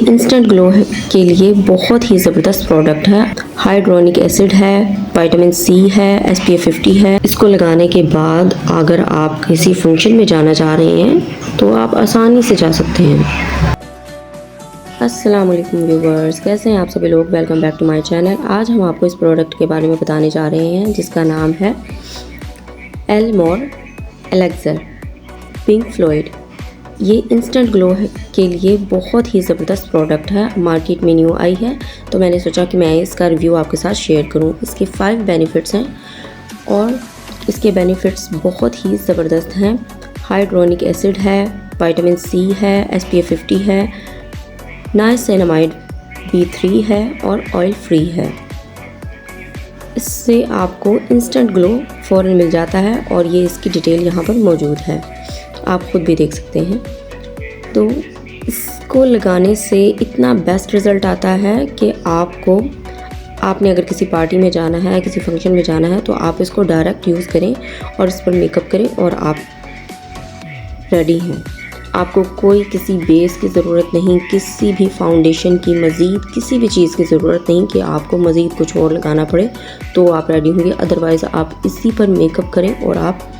Instant glow के लिए बहुत ही ज़बरदस्त प्रोडक्ट है। हाइड्रोनिक एसिड है, विटामिन सी है, SPF 50 है। इसको लगाने के बाद अगर आप किसी फंक्शन में जाना चाह रहे हैं तो आप आसानी से जा सकते हैं। अस्सलाम वालेकुम व्यूवर्स, कैसे हैं आप सभी लोग। Welcome back to my channel. आज हम आपको इस प्रोडक्ट के बारे में बताने जा रहे हैं जिसका नाम है एलमोर एलेक्सर पिंक फ्लूइड। ये इंस्टेंट ग्लो के लिए बहुत ही ज़बरदस्त प्रोडक्ट है। मार्केट में न्यू आई है तो मैंने सोचा कि मैं इसका रिव्यू आपके साथ शेयर करूं। इसके 5 बेनिफिट्स हैं और इसके बेनिफिट्स बहुत ही ज़बरदस्त हैं। हाइड्रोनिक एसिड है, विटामिन सी है, SPF 50 है, नाइसिनामाइड B3 है और ऑयल फ्री है। इससे आपको इंस्टेंट ग्लो फ़ौरन मिल जाता है और ये इसकी डिटेल यहाँ पर मौजूद है, आप खुद भी देख सकते हैं। तो इसको लगाने से इतना बेस्ट रिज़ल्ट आता है कि आपने अगर किसी पार्टी में जाना है, किसी फंक्शन में जाना है तो आप इसको डायरेक्ट यूज़ करें और इस पर मेकअप करें और आप रेडी हैं। आपको कोई किसी बेस की ज़रूरत नहीं, किसी भी फाउंडेशन की, मज़ीद किसी भी चीज़ की ज़रूरत नहीं कि आपको मज़ीद कुछ और लगाना पड़े तो आप रेडी होंगे। अदरवाइज़ आप इसी पर मेकअप करें और आप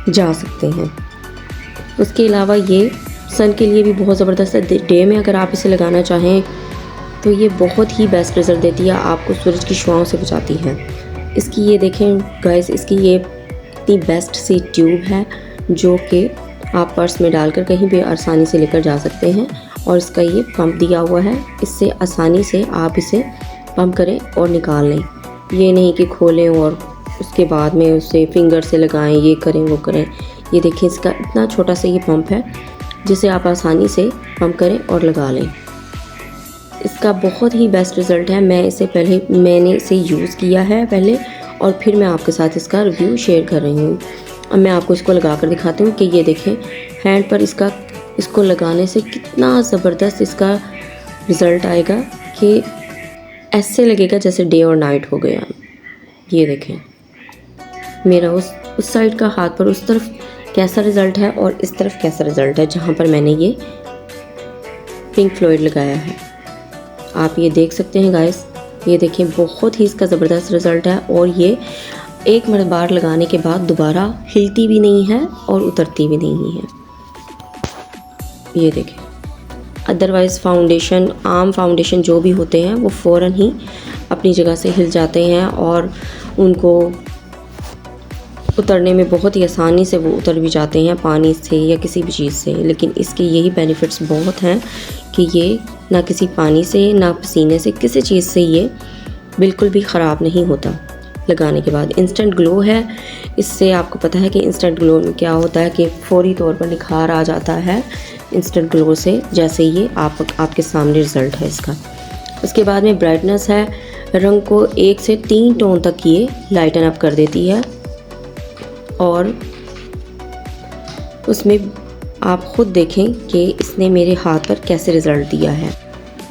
जा सकते हैं। उसके अलावा ये सन के लिए भी बहुत ज़बरदस्त है। डे में अगर आप इसे लगाना चाहें तो ये बहुत ही बेस्ट रिज़ल्ट देती है, आपको सूरज की शुआओं से बचाती है। इसकी ये देखें गाइस, इसकी ये इतनी बेस्ट सी ट्यूब है जो कि आप पर्स में डालकर कहीं भी आसानी से लेकर जा सकते हैं। और इसका ये पंप दिया हुआ है, इससे आसानी से आप इसे पंप करें और निकाल लें। ये नहीं कि खोलें और उसके बाद में उसे फिंगर से लगाएं, ये करें वो करें। ये देखिए इसका इतना छोटा सा ये पंप है जिसे आप आसानी से पंप करें और लगा लें। इसका बहुत ही बेस्ट रिज़ल्ट है। मैंने इसे यूज़ किया है पहले और फिर मैं आपके साथ इसका रिव्यू शेयर कर रही हूँ। अब मैं आपको इसको लगा कर दिखाती हूँ कि ये देखें हैंड पर इसको लगाने से कितना ज़बरदस्त इसका रिज़ल्ट आएगा कि ऐसे लगेगा जैसे डे और नाइट हो गया। ये देखें मेरा उस साइड का हाथ पर उस तरफ कैसा रिज़ल्ट है और इस तरफ कैसा रिज़ल्ट है जहाँ पर मैंने ये पिंक फ्लूइड लगाया है। आप ये देख सकते हैं गाइस, ये देखें बहुत ही इसका ज़बरदस्त रिज़ल्ट है। और ये एक बार लगाने के बाद दोबारा हिलती भी नहीं है और उतरती भी नहीं है। ये देखें, अदरवाइज़ आम फाउंडेशन जो भी होते हैं वो फ़ौरन ही अपनी जगह से हिल जाते हैं और उनको उतरने में बहुत ही आसानी से वो उतर भी जाते हैं पानी से या किसी भी चीज़ से। लेकिन इसके यही बेनिफिट्स बहुत हैं कि ये ना किसी पानी से, ना पसीने से, किसी चीज़ से ये बिल्कुल भी ख़राब नहीं होता। लगाने के बाद इंस्टेंट ग्लो है। इससे आपको पता है कि इंस्टेंट ग्लो में क्या होता है कि फौरी तौर पर निखार आ जाता है इंस्टेंट ग्लो से, जैसे ये आपके सामने रिज़ल्ट है इसका। उसके बाद में ब्राइटनेस है, रंग को 1 से 3 टोन तक ये लाइटन अप कर देती है। और उसमें आप ख़ुद देखें कि इसने मेरे हाथ पर कैसे रिज़ल्ट दिया है।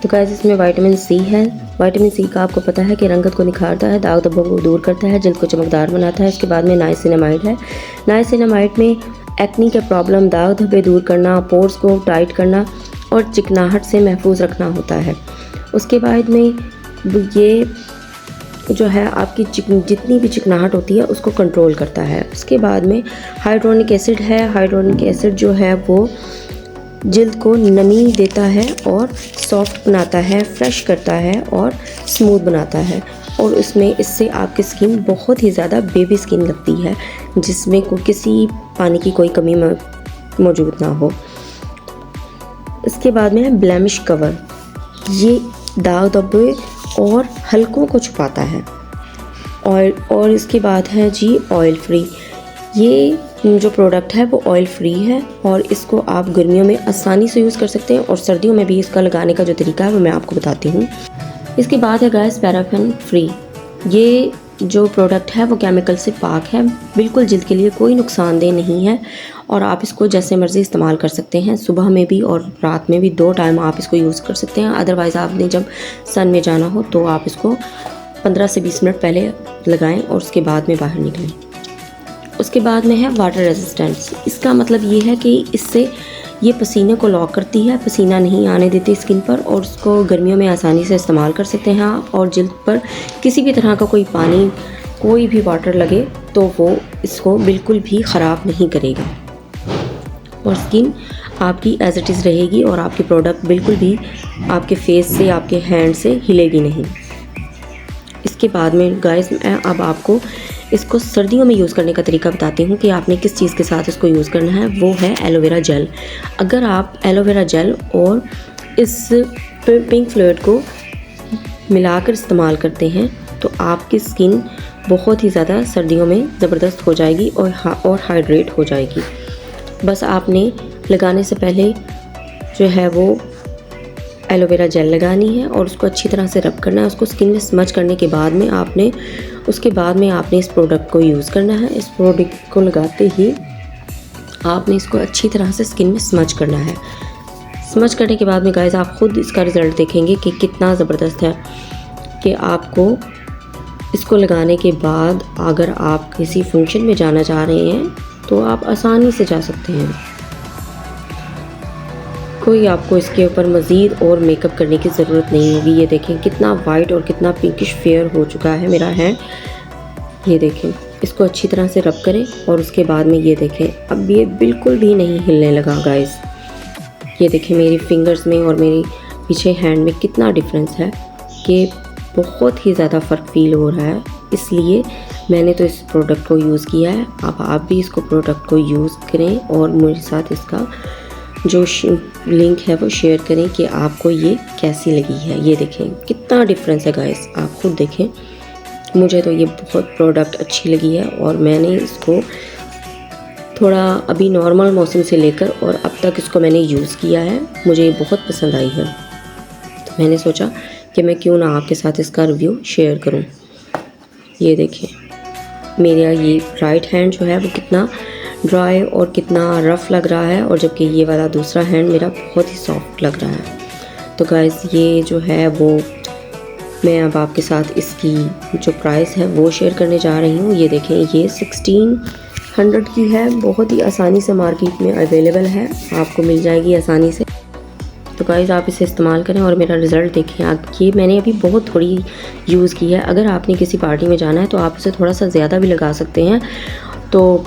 तो गाइस इसमें विटामिन सी है। विटामिन सी का आपको पता है कि रंगत को निखारता है, दाग धब्बों को दूर करता है, जल्द को चमकदार बनाता है। इसके बाद में नाइसिनामाइड है। नाइसिनामाइड में एक्नी के प्रॉब्लम, दाग धब्बे दूर करना, पोर्स को टाइट करना और चिकनाहट से महफूज रखना होता है। उसके बाद में ये जो है आपकी जितनी भी चिकनाहट होती है उसको कंट्रोल करता है। उसके बाद में हाइड्रोनिक एसिड है। हाइड्रोनिक एसिड जो है वो जल्द को नमी देता है और सॉफ्ट बनाता है, फ्रेश करता है और स्मूथ बनाता है। और इससे आपकी स्किन बहुत ही ज़्यादा बेबी स्किन लगती है जिसमें किसी पानी की कोई कमी मौजूद ना हो। इसके बाद में है ब्लेमिश कवर। ये दाग धब्बे और हल्कों को छुपाता है। और इसके बाद है जी ऑयल फ्री। ये जो प्रोडक्ट है वो ऑयल फ्री है और इसको आप गर्मियों में आसानी से यूज़ कर सकते हैं और सर्दियों में भी इसका लगाने का जो तरीका है वो मैं आपको बताती हूँ। इसके बाद है गाइस पैराफिन फ्री। ये जो प्रोडक्ट है वो केमिकल से पाक है, बिल्कुल जल्द के लिए कोई नुकसानदेह नहीं है और आप इसको जैसे मर्ज़ी इस्तेमाल कर सकते हैं। सुबह में भी और रात में भी 2 टाइम आप इसको यूज़ कर सकते हैं। अदरवाइज़ आपने जब सन में जाना हो तो आप इसको 15 से 20 मिनट पहले लगाएं और उसके बाद में बाहर निकलें। उसके बाद में है वाटर रेजिस्टेंस। इसका मतलब ये है कि इससे ये पसीने को लॉक करती है, पसीना नहीं आने देती स्किन पर, और उसको गर्मियों में आसानी से इस्तेमाल कर सकते हैं आप। और जिल्द पर किसी भी तरह का कोई पानी, कोई भी वाटर लगे तो वो इसको बिल्कुल भी ख़राब नहीं करेगा, और स्किन आपकी एज इट इज़ रहेगी, और आपकी प्रोडक्ट बिल्कुल भी आपके फेस से, आपके हैंड से हिलेगी नहीं। इसके बाद में गाइस मैं अब आपको इसको सर्दियों में यूज़ करने का तरीका बताती हूँ कि आपने किस चीज़ के साथ इसको यूज़ करना है। वो है एलोवेरा जेल। अगर आप एलोवेरा जेल और इस पिंक फ्लूइड को मिलाकर इस्तेमाल करते हैं तो आपकी स्किन बहुत ही ज़्यादा सर्दियों में ज़बरदस्त हो जाएगी और हाइड्रेट हो जाएगी। बस आपने लगाने से पहले जो है वो एलोवेरा जेल लगानी है और उसको अच्छी तरह से रब करना है। उसको स्किन में स्मच करने के बाद में आपने इस प्रोडक्ट को यूज़ करना है। इस प्रोडक्ट को लगाते ही आपने इसको अच्छी तरह से स्किन में स्मच करना है। स्मच करने के बाद में गाइस आप ख़ुद इसका रिज़ल्ट देखेंगे कि कितना ज़बरदस्त है, कि आपको इसको लगाने के बाद अगर आप किसी फंक्शन में जाना चाह रहे हैं तो आप आसानी से जा सकते हैं। कोई आपको इसके ऊपर मज़ीद और मेकअप करने की ज़रूरत नहीं होगी। ये देखें कितना वाइट और कितना पिंकिश फेयर हो चुका है मेरा हैंड। ये देखें, इसको अच्छी तरह से रब करें और उसके बाद में ये देखें अब ये बिल्कुल भी नहीं हिलने लगा गाइस। ये देखें मेरी फिंगर्स में और मेरी पीछे हैंड में कितना डिफरेंस है, कि बहुत ही ज़्यादा फ़र्क फील हो रहा है। इसलिए मैंने तो इस प्रोडक्ट को यूज़ किया है। अब आप भी इसको प्रोडक्ट को यूज़ करें और मेरे साथ इसका जो लिंक है वो शेयर करें कि आपको ये कैसी लगी है। ये देखें कितना डिफरेंस है गाइस, आप खुद देखें। मुझे तो ये बहुत प्रोडक्ट अच्छी लगी है और मैंने इसको थोड़ा अभी नॉर्मल मौसम से लेकर और अब तक इसको मैंने यूज़ किया है। मुझे ये बहुत पसंद आई है, तो मैंने सोचा कि मैं क्यों ना आपके साथ इसका रिव्यू शेयर करूं। ये देखें मेरा ये राइट हैंड जो है वो कितना ड्राई और कितना रफ़ लग रहा है, और जबकि ये वाला दूसरा हैंड मेरा बहुत ही सॉफ्ट लग रहा है। तो गाइस ये जो है वो मैं अब आपके साथ इसकी जो प्राइस है वो शेयर करने जा रही हूँ। ये देखें ये 1600 की है, बहुत ही आसानी से मार्केट में अवेलेबल है, आपको मिल जाएगी आसानी से। तो गाइस आप इसे इस्तेमाल करें और मेरा रिज़ल्ट देखें। ये मैंने अभी बहुत थोड़ी यूज़ की है। अगर आपने किसी पार्टी में जाना है तो आप इसे थोड़ा सा ज़्यादा भी लगा सकते हैं, तो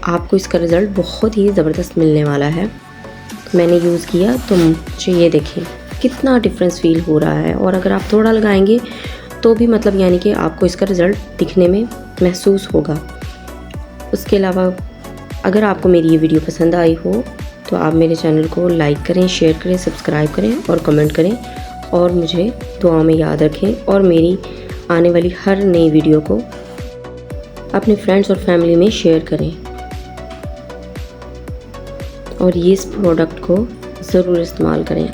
आपको इसका रिज़ल्ट बहुत ही ज़बरदस्त मिलने वाला है। मैंने यूज़ किया तो मुझे ये देखें कितना डिफरेंस फील हो रहा है, और अगर आप थोड़ा लगाएंगे तो भी मतलब यानी कि आपको इसका रिज़ल्ट दिखने में महसूस होगा। उसके अलावा अगर आपको मेरी ये वीडियो पसंद आई हो तो आप मेरे चैनल को लाइक करें, शेयर करें, सब्सक्राइब करें और कमेंट करें, और मुझे दुआ में याद रखें, और मेरी आने वाली हर नई वीडियो को अपने फ्रेंड्स और फैमिली में शेयर करें, और ये इस प्रोडक्ट को ज़रूर इस्तेमाल करें।